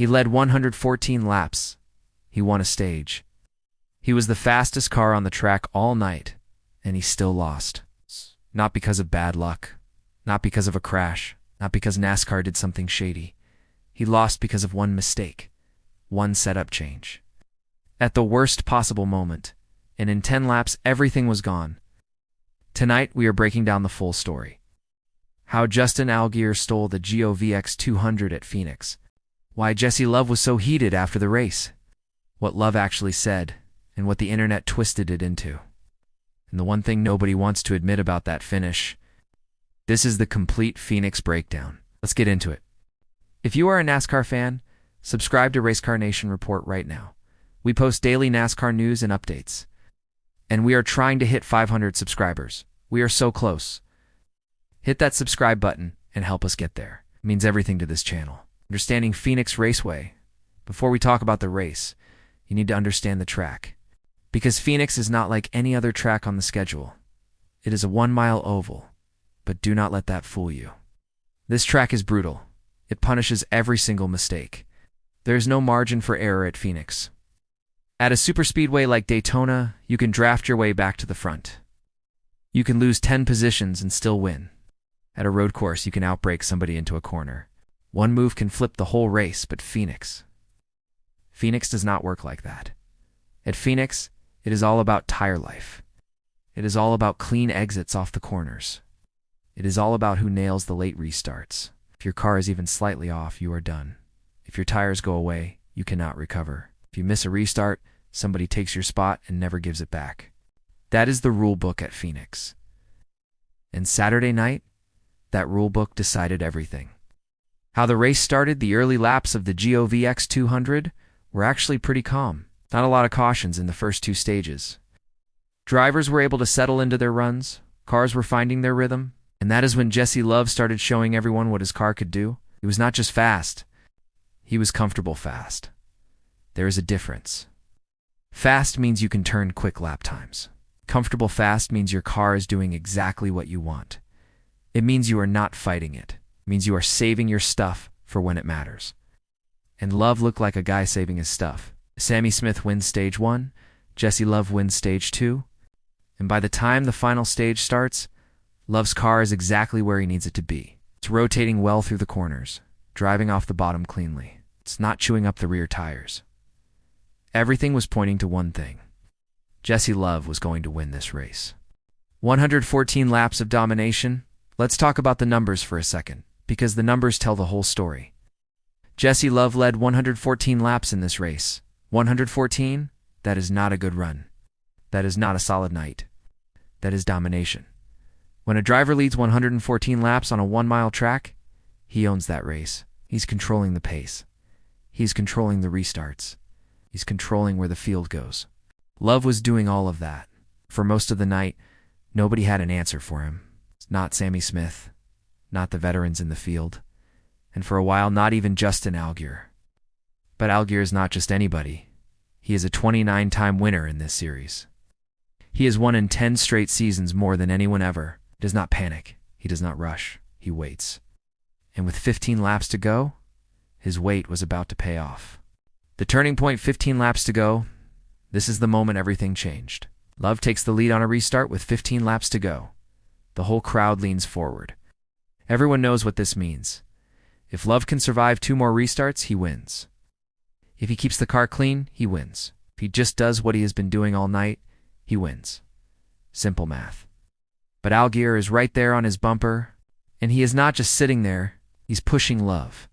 He led 114 laps. He won a stage. He was the fastest car on the track all night, and he still lost. Not because of bad luck, not because of a crash, not because NASCAR did something shady. He lost because of one mistake, one setup change. At the worst possible moment, and in 10 laps everything was gone. Tonight we are breaking down the full story. How Justin Allgaier stole the GOVX 200 at Phoenix. Why Jesse Love was so heated after the race. What Love actually said, and what the internet twisted it into. And the one thing nobody wants to admit about that finish. This is the complete Phoenix breakdown. Let's get into it. If you are a NASCAR fan, subscribe to Racecar Nation Report right now. We post daily NASCAR news and updates. And we are trying to hit 500 subscribers. We are so close. Hit that subscribe button and help us get there. It means everything to this channel. Understanding Phoenix Raceway. Before we talk about the race, you need to understand the track. Because Phoenix is not like any other track on the schedule. It is a 1-mile oval, but do not let that fool you. This track is brutal. It punishes every single mistake. There is no margin for error at Phoenix. At a superspeedway like Daytona, you can draft your way back to the front. You can lose 10 positions and still win. At a road course, you can outbrake somebody into a corner. One move can flip the whole race, but Phoenix does not work like that. At Phoenix, it is all about tire life. It is all about clean exits off the corners. It is all about who nails the late restarts. If your car is even slightly off, you are done. If your tires go away, you cannot recover. If you miss a restart, somebody takes your spot and never gives it back. That is the rule book at Phoenix. And Saturday night, that rule book decided everything. How the race started, the early laps of the GOVX 200 were actually pretty calm. Not a lot of cautions in the first two stages. Drivers were able to settle into their runs, cars were finding their rhythm, and that is when Jesse Love started showing everyone what his car could do. He was not just fast, he was comfortable fast. There is a difference. Fast means you can turn quick lap times. Comfortable fast means your car is doing exactly what you want. It means you are not fighting it. It means you are saving your stuff for when it matters. And Love looked like a guy saving his stuff. Sammy Smith wins stage 1, Jesse Love wins stage 2, and by the time the final stage starts, Love's car is exactly where he needs it to be. It's rotating well through the corners, driving off the bottom cleanly. It's not chewing up the rear tires. Everything was pointing to one thing. Jesse Love was going to win this race. 114 laps of domination. Let's talk about the numbers for a second, because the numbers tell the whole story. Jesse Love led 114 laps in this race. 114? That is not a good run. That is not a solid night. That is domination. When a driver leads 114 laps on a 1-mile track, he owns that race. He's controlling the pace. He's controlling the restarts. He's controlling where the field goes. Love was doing all of that. For most of the night, nobody had an answer for him. Not Sammy Smith, not the veterans in the field, and for a while not even Justin Allgaier. But Allgaier is not just anybody. He is a 29-time winner in this series. He has won in 10 straight seasons, more than anyone ever. He does not panic. He does not rush. He waits. And with 15 laps to go, his wait was about to pay off. The turning point, 15 laps to go. This is the moment everything changed. Love takes the lead on a restart with 15 laps to go. The whole crowd leans forward. Everyone knows what this means. If Love can survive 2 more restarts, he wins. If he keeps the car clean, he wins. If he just does what he has been doing all night, he wins. Simple math. But Allgaier is right there on his bumper, and he is not just sitting there, he's pushing Love.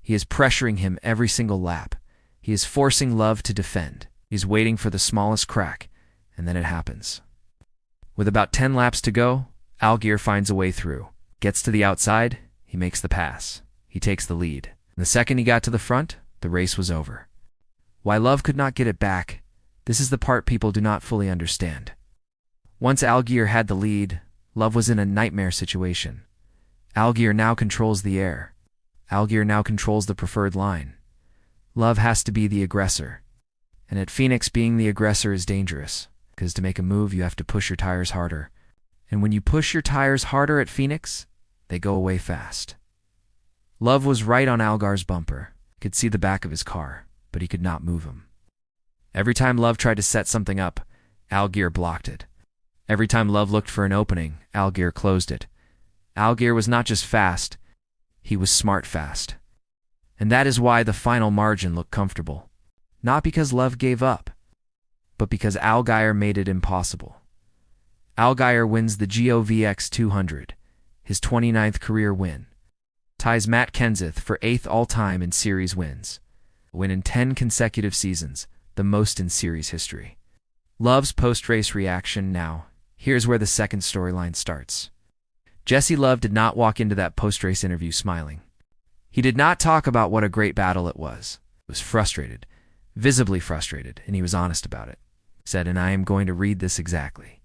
He is pressuring him every single lap. He is forcing Love to defend. He's waiting for the smallest crack, and then it happens. With about 10 laps to go, Allgaier finds a way through. Gets to the outside, he makes the pass. He takes the lead. The second he got to the front, the race was over. Why Love could not get it back, this is the part people do not fully understand. Once Allgaier had the lead, Love was in a nightmare situation. Allgaier now controls the air. Allgaier now controls the preferred line. Love has to be the aggressor. And at Phoenix, being the aggressor is dangerous, because to make a move, you have to push your tires harder. And when you push your tires harder at Phoenix, they go away fast. Love was right on Allgaier's bumper. He could see the back of his car, but he could not move him. Every time Love tried to set something up, Allgaier blocked it. Every time Love looked for an opening, Allgaier closed it. Allgaier was not just fast, he was smart fast. And that is why the final margin looked comfortable. Not because Love gave up, but because Allgaier made it impossible. Allgaier wins the GOVX 200, his 29th career win. Ties Matt Kenseth for 8th all-time in series wins. A win in 10 consecutive seasons, the most in series history. Love's post-race reaction now. Here's where the second storyline starts. Jesse Love did not walk into that post-race interview smiling. He did not talk about what a great battle it was. He was frustrated, visibly frustrated, and he was honest about it. He said, and I am going to read this exactly.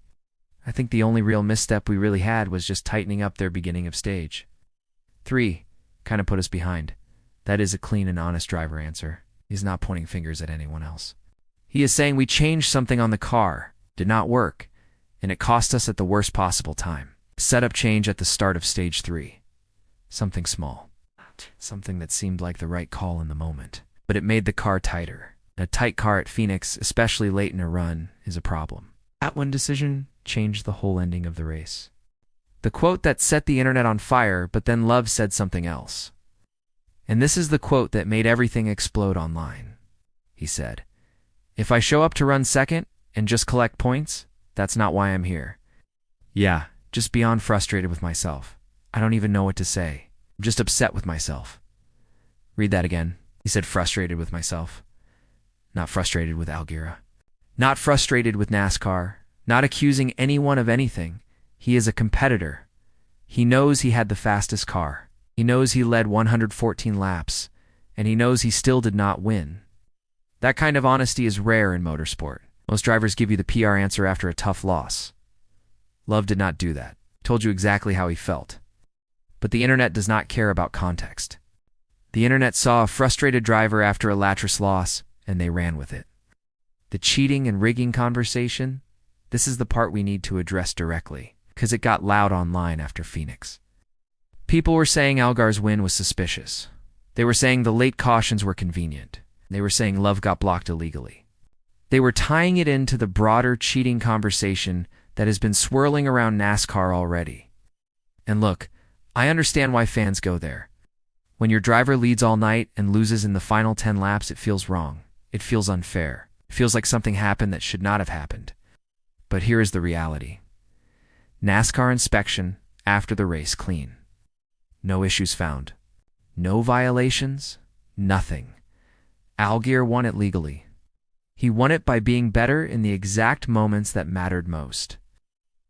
I think the only real misstep we really had was just tightening up their beginning of stage. 3 kind of put us behind. That is a clean and honest driver answer. He's not pointing fingers at anyone else. He is saying we changed something on the car, did not work, and it cost us at the worst possible time. Setup change at the start of stage 3. Something small. Something that seemed like the right call in the moment. But it made the car tighter. A tight car at Phoenix, especially late in a run, is a problem. That one decision changed the whole ending of the race. The quote that set the internet on fire, but then Love said something else. And this is the quote that made everything explode online. He said, "If I show up to run second and just collect points, that's not why I'm here. Yeah, just beyond frustrated with myself. I don't even know what to say. I'm just upset with myself." Read that again. He said frustrated with myself. Not frustrated with Allgaier. Not frustrated with NASCAR. Not accusing anyone of anything. He is a competitor. He knows he had the fastest car. He knows he led 114 laps. And he knows he still did not win. That kind of honesty is rare in motorsport. Most drivers give you the PR answer after a tough loss. Love did not do that. He told you exactly how he felt. But the internet does not care about context. The internet saw a frustrated driver after a latrous loss, and they ran with it. The cheating and rigging conversation, this is the part we need to address directly, because it got loud online after Phoenix. People were saying Allgaier's win was suspicious. They were saying the late cautions were convenient. They were saying Love got blocked illegally. They were tying it into the broader cheating conversation that has been swirling around NASCAR already. And look, I understand why fans go there. When your driver leads all night and loses in the final 10 laps, it feels wrong. It feels unfair. It feels like something happened that should not have happened. But here is the reality. NASCAR inspection after the race clean. No issues found. No violations. Nothing. Allgaier won it legally. He won it by being better in the exact moments that mattered most.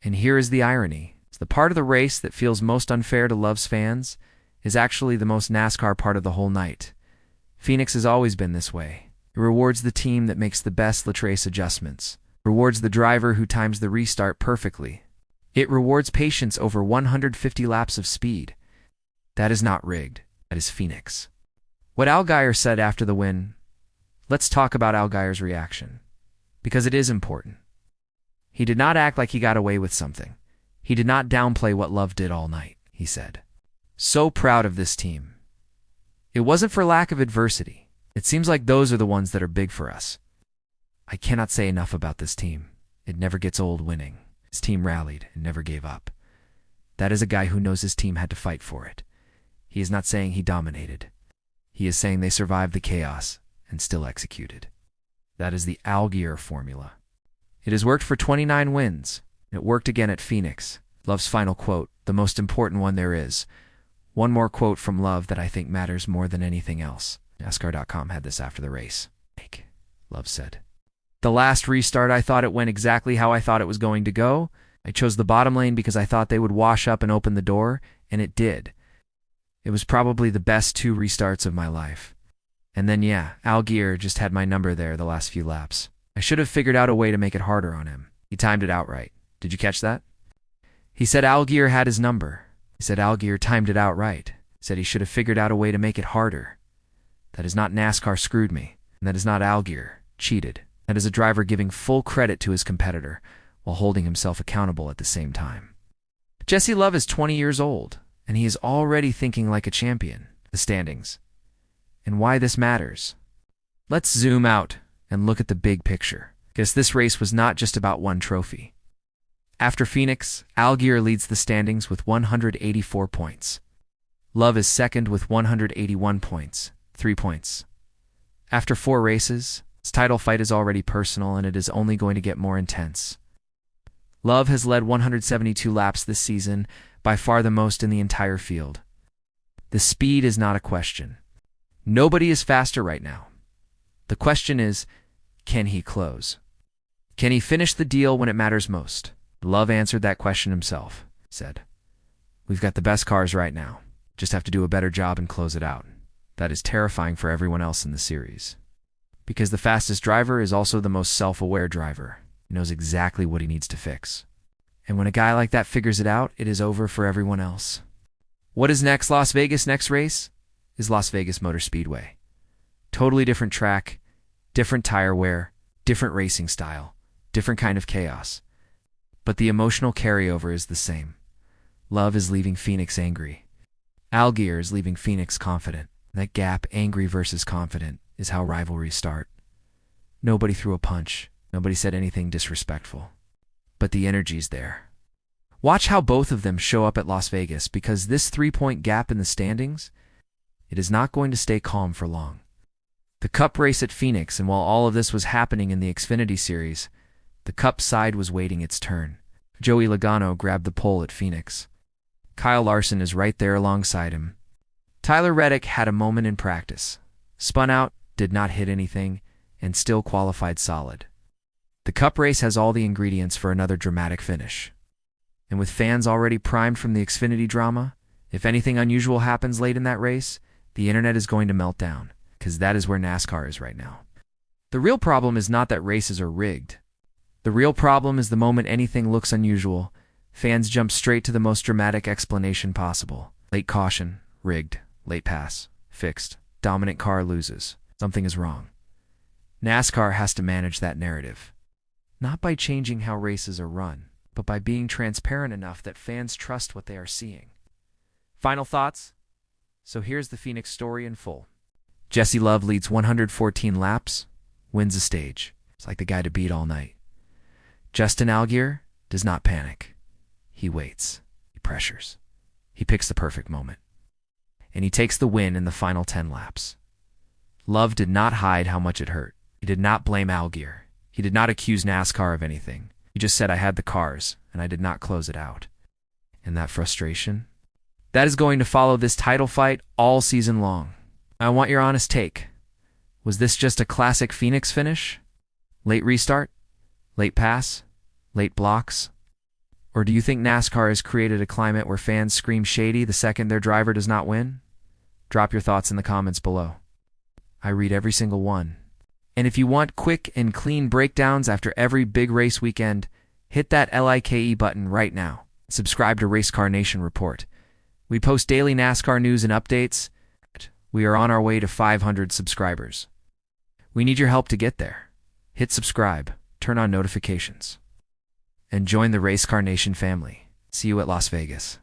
And here is the irony. The part of the race that feels most unfair to Love's fans is actually the most NASCAR part of the whole night. Phoenix has always been this way. It rewards the team that makes the best latrace adjustments. It rewards the driver who times the restart perfectly. It rewards patience over 150 laps of speed. That is not rigged. That is Phoenix. What Allgaier said after the win, let's talk about Allgaier's reaction. Because it is important. He did not act like he got away with something. He did not downplay what Love did all night, he said. So proud of this team. It wasn't for lack of adversity. It seems like those are the ones that are big for us. I cannot say enough about this team. It never gets old winning. His team rallied and never gave up. That is a guy who knows his team had to fight for it. He is not saying he dominated. He is saying they survived the chaos and still executed. That is the Allgaier formula. It has worked for 29 wins. It worked again at Phoenix. Love's final quote, the most important one there is. One more quote from Love that I think matters more than anything else. NASCAR.com had this after the race. Love said, "The last restart, I thought it went exactly how I thought it was going to go. I chose the bottom lane because I thought they would wash up and open the door, and it did. It was probably the best 2 restarts of my life. And then, yeah, Allgaier just had my number there the last few laps. I should have figured out a way to make it harder on him. He timed it out right. Did you catch that? He said Allgaier had his number. He said Allgaier timed it out right. He said he should have figured out a way to make it harder. That is not NASCAR screwed me. And that is not Allgaier cheated. That is a driver giving full credit to his competitor while holding himself accountable at the same time." Jesse Love is 20 years old, and he is already thinking like a champion. The standings. and why this matters. Let's zoom out and look at the big picture, because this race was not just about one trophy. After Phoenix, Allgaier leads the standings with 184 points. Love is second with 181 points, 3 points. After 4 races, this title fight is already personal and it is only going to get more intense. Love has led 172 laps this season, by far the most in the entire field. The speed is not a question. Nobody is faster right now. The question is, can he close? Can he finish the deal when it matters most? Love answered that question himself. He said, "We've got the best cars right now. Just have to do a better job and close it out." That is terrifying for everyone else in the series. Because the fastest driver is also the most self-aware driver. He knows exactly what he needs to fix. And when a guy like that figures it out, it is over for everyone else. What is next? Las Vegas' next race is Las Vegas Motor Speedway. Totally different track, different tire wear, different racing style, different kind of chaos. But the emotional carryover is the same. Love is leaving Phoenix angry. Allgaier is leaving Phoenix confident. That gap, angry versus confident, is how rivalries start. Nobody threw a punch. Nobody said anything disrespectful. But the energy's there. Watch how both of them show up at Las Vegas, because this 3-point gap in the standings, it is not going to stay calm for long. The Cup race at Phoenix, and while all of this was happening in the Xfinity Series, the Cup side was waiting its turn. Joey Logano grabbed the pole at Phoenix. Kyle Larson is right there alongside him. Tyler Reddick had a moment in practice. Spun out, did not hit anything, and still qualified solid. The Cup race has all the ingredients for another dramatic finish. And with fans already primed from the Xfinity drama, if anything unusual happens late in that race, the internet is going to melt down, because that is where NASCAR is right now. The real problem is not that races are rigged. The real problem is the moment anything looks unusual, fans jump straight to the most dramatic explanation possible. Late caution, rigged, late pass, fixed, dominant car loses. Something is wrong. NASCAR has to manage that narrative. Not by changing how races are run, but by being transparent enough that fans trust what they are seeing. Final thoughts? So here's the Phoenix story in full. Jesse Love leads 114 laps, wins a stage. It's like the guy to beat all night. Justin Allgaier does not panic. He waits. He pressures. He picks the perfect moment. And he takes the win in the final 10 laps. Love did not hide how much it hurt. He did not blame Allgaier. He did not accuse NASCAR of anything. He just said, "I had the cars, and I did not close it out." And that frustration? That is going to follow this title fight all season long. I want your honest take. Was this just a classic Phoenix finish? Late restart? Late pass? Late blocks? Or do you think NASCAR has created a climate where fans scream shady the second their driver does not win? Drop your thoughts in the comments below. I read every single one. And if you want quick and clean breakdowns after every big race weekend, hit that like button right now. Subscribe to Racecar Nation Report. We post daily NASCAR news and updates. We are on our way to 500 subscribers. We need your help to get there. Hit subscribe, turn on notifications, and join the Racecar Nation family. See you at Las Vegas.